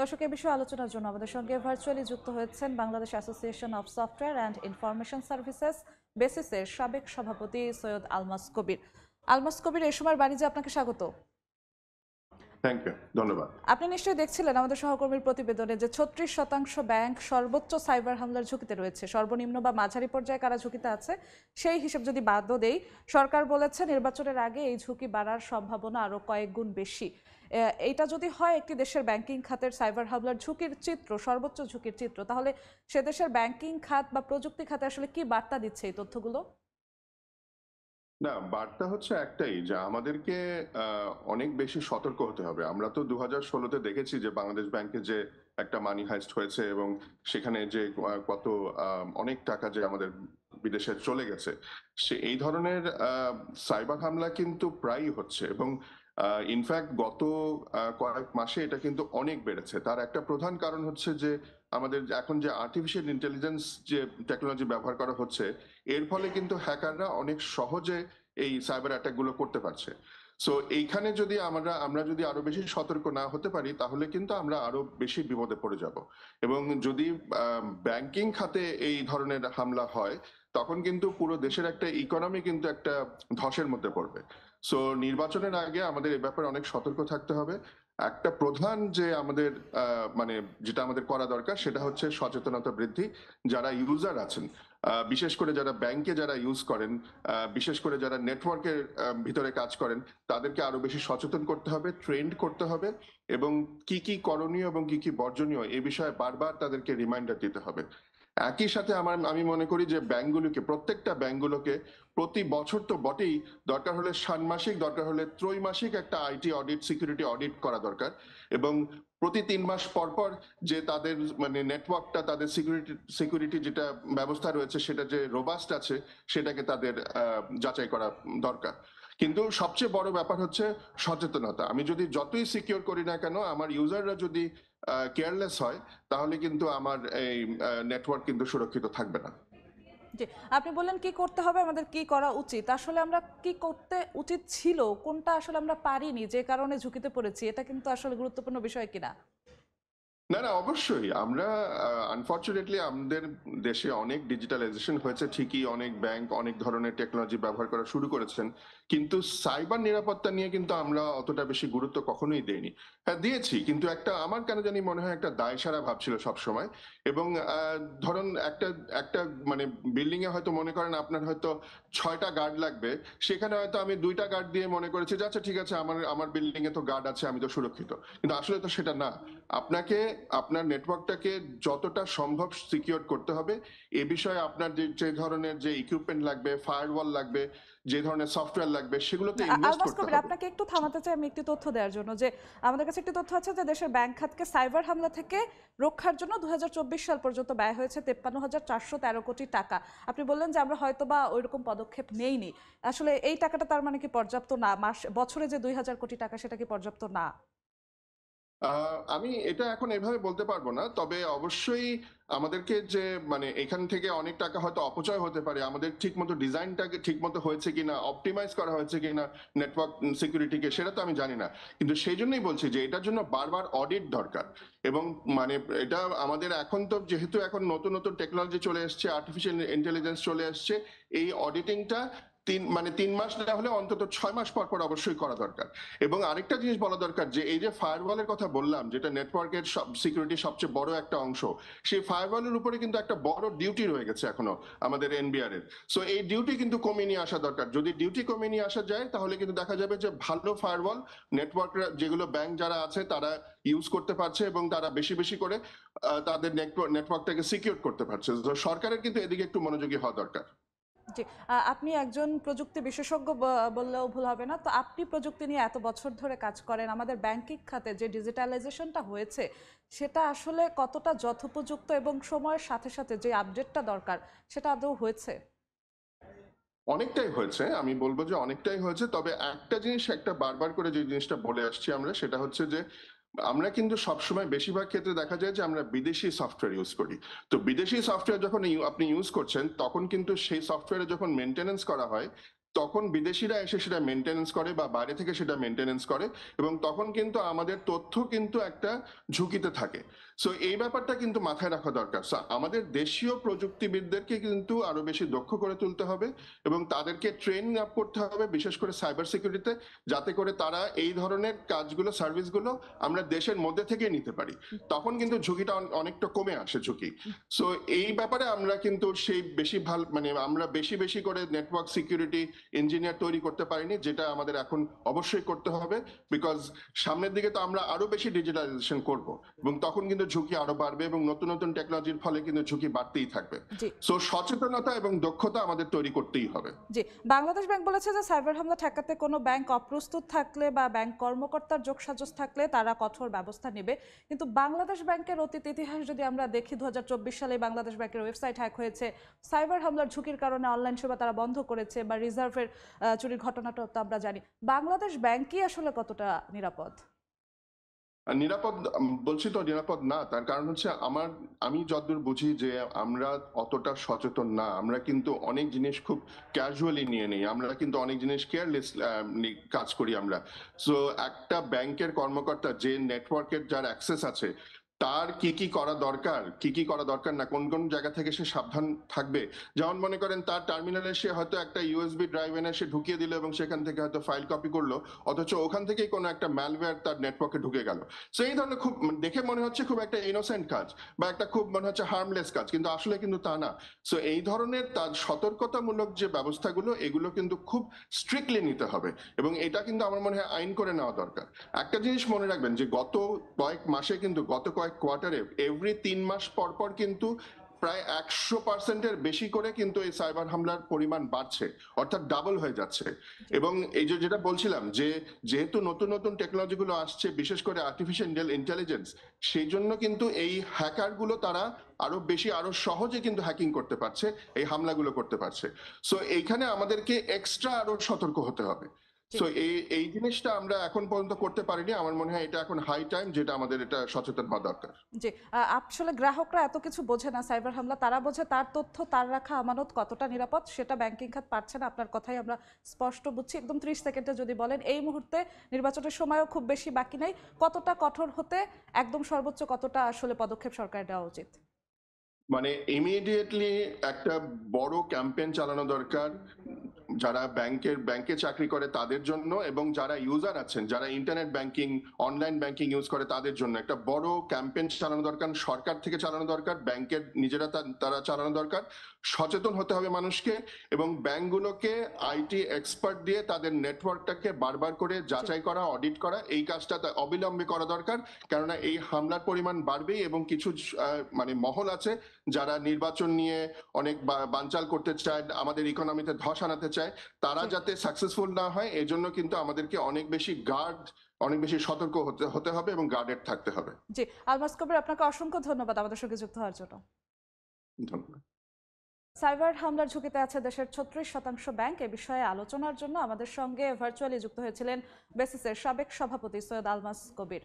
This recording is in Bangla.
দর্শক, এ বিষয়ে আলোচনার জন্য আমাদের সঙ্গে ভার্চুয়ালি যুক্ত হয়েছেন Bangladesh association of software and information services বেসিসের সাবেক সভাপতি সৈয়দ আলমাস কবির। আলমাস কবির, এই সময় বাণিজ্যে আপনাকে স্বাগত। থ্যাংক ইউ, ধন্যবাদ। আপনি নিশ্চয়ই দেখছিলেন আমাদের সহকর্মীর প্রতিবেদনে যে 36% ব্যাংক সর্বোচ্চ সাইবার হামলার ঝুঁকিতে রয়েছে। সর্বনিম্ন বা মাঝারি পর্যায়ে কারা ঝুঁকিতে আছে সেই হিসেব যদি বাদও দেই, সরকার বলেছে নির্বাচনের আগে এই ঝুঁকি বাড়ার সম্ভাবনা আরও কয়েক গুণ বেশি। এইটা যদি হয় একটি দেশের ব্যাংকিং খাতের সাইবার হামলার ঝুঁকির চিত্র, সর্বোচ্চ ঝুঁকির চিত্র, তাহলে সে দেশের ব্যাংকিং খাত বা প্রযুক্তি খাতে আসলে কি বার্তা দিচ্ছে এই তথ্যগুলো? না, বার্তা হচ্ছে একটাই যে আমাদেরকে অনেক বেশি সতর্ক হতে হবে। আমরা তো 2016-তে দেখেছি যে বাংলাদেশ ব্যাংকে যে একটা মানি হাইস্ট হয়েছে এবং সেখানে যে কত অনেক টাকা যে আমাদের বিদেশে চলে গেছে। এই ধরনের সাইবার হামলা কিন্তু প্রায়ই হচ্ছে এবং ইনফ্যাক্ট গত কয়েক মাসে এটা কিন্তু অনেক বেড়েছে। তার একটা প্রধান কারণ হচ্ছে যে আমাদের এখন যে আর্টিফিশিয়াল ইন্টেলিজেন্স যে টেকনোলজি ব্যবহার করা হচ্ছে, এর ফলে কিন্তু হ্যাকাররা অনেক সহজে এই সাইবার অ্যাটাক গুলো করতে পারছে। সো এইখানে যদি আমরা যদি আরো বেশি সতর্ক না হতে পারি, তাহলে কিন্তু আমরা আরো বেশি বিপদে পড়ে যাব। এবং যদি ব্যাংকিং খাতে এই ধরনের হামলা হয়, তখন কিন্তু পুরো দেশের একটা ইকোনমি কিন্তু একটা ধসের মধ্যে পড়বে। সো নির্বাচনের আগে আমাদের এ ব্যাপারে অনেক সতর্ক থাকতে হবে। একটা প্রধান যে আমাদের মানে যেটা আমাদের করা দরকার, সেটা হচ্ছে সচেতনতা বৃদ্ধি। যারা ইউজার আছেন, বিশেষ করে যারা ব্যাংকে যারা ইউজ করেন, বিশেষ করে যারা নেটওয়ার্কের ভিতরে কাজ করেন, তাদেরকে আরো বেশি সচেতন করতে হবে, ট্রেন্ড করতে হবে এবং কি কি করণীয় এবং কি কি বর্জনীয় এই বিষয়ে বারবার তাদেরকে রিমাইন্ডার দিতে হবে। একই সাথে আমি মনে করি যে প্রত্যেকটা ব্যাংকগুলোকে প্রতি বছর তো বটেই, দরকার হলে ষান্মাসিক, দরকার হলে ত্রৈমাসিক একটা আইটি অডিট, সিকিউরিটি অডিট করা দরকার। এবং প্রতি 3 মাস পর পর যে তাদের মানে নেটওয়ার্কটা, তাদের সিকিউরিটি যেটা ব্যবস্থা রয়েছে সেটা যে রোবাস্ট আছে, সেটাকে তাদের যাচাই করা দরকার। কিন্তু সবচেয়ে বড় ব্যাপার হচ্ছে সচেতনতা। আমি যদি যতই সিকিউর করি না কেন, আমার ইউজাররা যদি কেয়ারলেস হয়, তাহলে কিন্তু আমার এই নেটওয়ার্ক কিন্তু সুরক্ষিত থাকবে না। জি, আপনি বললেন কি করতে হবে, আমাদের কি করা উচিত। আসলে আমরা কি করতে উচিত ছিল, কোনটা আসলে আমরা পারিনি, যে কারণে ঝুঁকিতে পড়েছি, এটা কিন্তু আসলে গুরুত্বপূর্ণ বিষয় কিনা? না, না, অবশ্যই আমরা আনফরচুনেটলি আমাদের দেশে অনেক ডিজিটালাইজেশন হয়েছে ঠিকই, অনেক ব্যাংক অনেক ধরনের টেকনোলজি ব্যবহার করা শুরু করেছেন, কিন্তু সাইবার নিরাপত্তা নিয়ে কিন্তু আমরা অতটা বেশি গুরুত্ব কখনোই দেইনি। হ্যাঁ, দিয়েছি, কিন্তু একটা আমার কেন জানি মনে হয় একটা দায়সারা ভাব ছিল সবসময়। এবং ধরুন একটা একটা মানে বিল্ডিং এ হয়তো মনে করেন আপনার হয়তো 6টা গার্ড লাগবে, সেখানে হয়তো আমি 2টা গার্ড দিয়ে মনে করেছি যে আচ্ছা ঠিক আছে, আমার আমার বিল্ডিং এ তো গার্ড আছে, আমি তো সুরক্ষিত। কিন্তু আসলে তো সেটা না। আপনাকে আপনার নেটওয়ার্কটাকে যতটা সম্ভব সিকিউর করতে হবে। এ বিষয়ে আপনার যে ধরনের যে ইকুইপমেন্ট লাগবে, ফায়ারওয়াল লাগবে, যে ধরনের সফটওয়্যার লাগবে, সেগুলোতে ইনভেস্ট আলমাস করতে কবির, হবে। আপনাকে একটু থামাতে চাই আমি একটি তথ্য দেওয়ার জন্য, যে আমাদের কাছে একটি তথ্য আছে যে দেশের ব্যাংক খাতকে সাইবার হামলা থেকে রক্ষার জন্য 2024 সাল পর্যন্ত ব্যয় হয়েছে 53,413 কোটি টাকা। আপনি বললেন যে আমরা হয়তো বা ওইরকম পদক্ষেপ নেইনি। আসলে এই টাকাটা তার মানে কি পর্যাপ্ত না? বছরে যে 2,000 কোটি টাকা, সেটা কি পর্যাপ্ত না? আমি এটা এখন এভাবে বলতে পারবো না, তবে অবশ্যই আমাদেরকে যে মানে এখান থেকে অনেক টাকা হয়তো অপচয় হতে পারে, আমাদের ঠিক মতো ডিজাইনটাকে ঠিক মতো হয়েছে কিনা, অপটিমাইজ করা হয়েছে কিনা নেটওয়ার্ক সিকিউরিটিকে, সেটা তো আমি জানি না। কিন্তু সেই জন্যই বলছি যে এটার জন্য বারবার অডিট দরকার। এবং মানে এটা আমাদের এখন তো যেহেতু এখন নতুন নতুন টেকনোলজি চলে এসছে, আর্টিফিশিয়াল ইন্টেলিজেন্স চলে এসছে, এই অডিটিংটা 3 মাস না হলে অন্তত 6 মাস পর পর অবশ্যই করা দরকার। এবং আরেকটা জিনিস বলা দরকার যে এই যে ফায়ারওয়ালের কথা বললাম, যেটা নেটওয়ার্কের সিকিউরিটির সবচেয়ে বড় একটা অংশ, সেই ফায়ারওয়ালের উপরে কিন্তু একটা বড় ডিউটি রয়ে গেছে এখনো আমাদের এনবিআর এর। সো এই ডিউটি কিন্তু কমিয়ে নিয়ে আসা দরকার। যদি ডিউটি কমিয়ে নিয়ে আসা যায়, তাহলে কিন্তু দেখা যাবে যে ভালো ফায়ারওয়াল নেটওয়ার্ক যেগুলো ব্যাংক যারা আছে তারা ইউজ করতে পারছে এবং তারা বেশি বেশি করে তাদের নেটওয়ার্কটাকে সিকিউর করতে পারছে। তো সরকারের কিন্তু এদিকে একটু মনোযোগী হওয়া দরকার। জি, আপনি একজন প্রযুক্তি বিশেষজ্ঞ বললেও ভুল হবে না। তো আপনি প্রযুক্তি নিয়ে এত বছর ধরে কাজ করেন, আমাদের ব্যাংকিং খাতে যে ডিজিটালাইজেশনটা হয়েছে সেটা আসলে কতটা যথোপযুক্ত, এবং সময়ের সাথে সাথে যে আপডেটটা দরকার সেটা আদৌ হয়েছে? অনেকটাই হয়েছে, আমি বলবো যে অনেকটাই হয়েছে। তবে একটা জিনিস একটা বারবার করে যে জিনিসটা বলে আসছি আমরা, সেটা হচ্ছে যে আমরা কিন্তু সবসময় বেশিরভাগ ক্ষেত্রে দেখা যায় যে আমরা বিদেশি সফটওয়্যার ইউজ করি। তো বিদেশি সফটওয়্যার যখন আপনি ইউজ করছেন, তখন কিন্তু সেই সফটওয়্যারে যখন মেনটেনেন্স করা হয়, তখন বিদেশিরা এসে সেটা মেনটেনেন্স করে বা বাইরে থেকে সেটা মেনটেনেন্স করে, এবং তখন কিন্তু আমাদের তথ্য কিন্তু একটা ঝুঁকিতে থাকে। সো এই ব্যাপারটা কিন্তু মাথায় রাখা দরকার। So, আমাদের দেশীয় প্রযুক্তিবিদদেরকে কিন্তু আরো বেশি দক্ষ করে তুলতে হবে এবং তাদেরকে ট্রেনিং আপ করতে হবে, বিশেষ করে সাইবার সিকিউরিটিতে, যাতে করে তারা এই ধরনের কাজগুলো, সার্ভিসগুলো আমরা দেশের মধ্যে থেকে নিতে পারি। তখন কিন্তু ঝুঁকিটা অনেকটা কমে আসে ঝুঁকি। সো এই ব্যাপারে আমরা কিন্তু সেই বেশি ভালো, মানে আমরা বেশি বেশি করে নেটওয়ার্ক সিকিউরিটি ইঞ্জিনিয়ার তৈরি করতে পারিনি, যেটা আমাদের এখন অবশ্যই করতে হবে। বিকজ সামনের দিকে তো আমরা আরো বেশি ডিজিটালাইজেশন করব, এবং তখন কিন্তু ঝুঁকি আরো বাড়বে, এবং নতুন নতুন টেকনোলজির ফলে কিন্তু ঝুঁকি বাড়তেই থাকবে। জি সো সচেতনতা এবং দক্ষতা আমাদের তৈরি করতেই হবে। জি বাংলাদেশ ব্যাংক বলেছে যে সাইবার হামলা ঠেকাতে কোনো ব্যাংক অপ্রস্তুত থাকলে বা ব্যাংক কর্মকর্তার যোগসাজশ থাকলে তারা কঠোর ব্যবস্থা নেবে। কিন্তু বাংলাদেশ ব্যাংকের অতীত ইতিহাস যদি আমরা দেখি, 2024 সালে বাংলাদেশ ব্যাংকের ওয়েবসাইট হ্যাক হয়েছে, সাইবার হামলার ঝুঁকির কারণে অনলাইন সেবা তারা বন্ধ করেছে, বা রিজার্ভের চুরির ঘটনাটা তো আমরা জানি। বাংলাদেশ ব্যাংকই আসলে কতটা নিরাপদ? নিরাপদ বলছি তো নিরাপদ না, তার কারণ হচ্ছে আমি যতদূর বুঝি যে আমরা অতটা সচেতন না। আমরা কিন্তু অনেক জিনিস খুব ক্যাজুয়ালি নিয়ে নেই, আমরা কিন্তু অনেক জিনিস কেয়ারলেস কাজ করি আমরা। সো একটা ব্যাংকের কর্মকর্তা, যে নেটওয়ার্কের যার অ্যাক্সেস আছে, তার কি কি করা দরকার, কি কি করা দরকার না, কোন কোন জায়গা থেকে সে সাবধান থাকবে। যেমন মনে করেন তার টার্মিনালে সে হয়তো একটা ইউএসবি ড্রাইভ এনে সে ঢুকিয়ে দিল এবং সেখান থেকে হয়তো ফাইল কপি করলো, অথচ ওখান থেকেই কোনো একটা ম্যালওয়্যার তার নেটওয়ার্কে ঢুকে গেল। সো এই ধরনের খুব দেখে মনে হচ্ছে খুব একটা ইনোসেন্ট কাজ বা একটা খুব মনে হচ্ছে হার্মলেস কাজ, কিন্তু আসলে কিন্তু তা না। সো এই ধরনের তার সতর্কতামূলক যে ব্যবস্থাগুলো, এগুলো কিন্তু খুব স্ট্রিক্টলি নিতে হবে, এবং এটা কিন্তু আমার মনে হয় আইন করে নেওয়া দরকার। একটা জিনিস মনে রাখবেন যে গত কয়েক মাসে কিন্তু, গত কয়েক কোয়ার্টারে, এভরি 3 মাস পর পর কিন্তু প্রায় 100%-এর বেশি করে কিন্তু এই সাইবার হামলার পরিমাণ বাড়ছে, অর্থাৎ ডাবল হয়ে যাচ্ছে। এবং এই যে যেটা বলছিলাম যে যেহেতু নতুন নতুন টেকনোলজি গুলো আসছে, বিশেষ করে আর্টিফিশিয়াল ইন্টেলিজেন্স, সেই জন্য কিন্তু এই হ্যাকার গুলো তারা আরো বেশি, আরো সহজে কিন্তু হ্যাকিং করতে পারছে, এই হামলাগুলো করতে পারছে। সো এইখানে আমাদেরকে এক্সট্রা আরো সতর্ক হতে হবে। জি সো এই জিনিসটা আমরা এখন পর্যন্ত করতে পারিনি। আমার মনে হয় এটা এখন হাই টাইম, যেটা আমাদের এটা সচেতন হওয়া দরকার। জি আসলে গ্রাহকরা এত কিছু বোঝে না সাইবার হামলা, তারা বোঝে তার তথ্য তার রাখা আমানত কতটা নিরাপদ, সেটা ব্যাংকিং খাত পারছে না। আপনার কথাই আমরা স্পষ্ট বুঝছি। একদম 30 সেকেন্ডে যদি বলেন, এই মুহূর্তে নির্বাচনের সময়ও খুব বেশি বাকি নাই, কতটা কঠোর হতে, একদম সর্বোচ্চ কতটা আসলে পদক্ষেপ সরকার নেওয়া উচিত? মানে ইমিডিয়েটলি একটা বড় ক্যাম্পেইন চালানো দরকার, যারা ব্যাংকে চাকরি করে তাদের জন্য, এবং যারা ইউজার আছেন, যারা internet banking, online banking use করে তাদের জন্য একটা বড় ক্যাম্পেইন চালানো দরকার। সরকার থেকে চালানো দরকার, ব্যাংকের নিজেরা তারা চালানো দরকার। সচেতন হতে হবে মানুষকে, এবং ব্যাংকগুলোকে আইটি এক্সপার্ট দিয়ে তাদের নেটওয়ার্কটাকে বারবার করে যাচাই করা, অডিট করা, এই কাজটা অবিলম্বে করা দরকার। কেননা এই হামলার পরিমাণ বাড়বেই, এবং কিছু মানে মহল আছে যারা নির্বাচন নিয়ে অনেক বানচাল করতে চায়, আমাদের ইকোনমিতে ধস আনাতে চায়। তারা যাতে সাকসেসফুল না হয়, এজন্য কিন্তু আমাদেরকে অনেক বেশি সতর্ক হতে হবে এবং গার্ডেড থাকতে হবে। জি আলমাস কবির, আপনাকে অসংখ্য ধন্যবাদ আমাদের সঙ্গে যুক্ত হওয়ার জন্য। ধন্যবাদ। সাইবার হামলার ঝুঁকিতে আছে দেশের 36% ব্যাংক। এ বিষয়ে আলোচনার জন্য আমাদের সঙ্গে ভার্চুয়ালি যুক্ত হয়েছিলেন বেসিসের সাবেক সভাপতি সৈয়দ আলমাস কবির।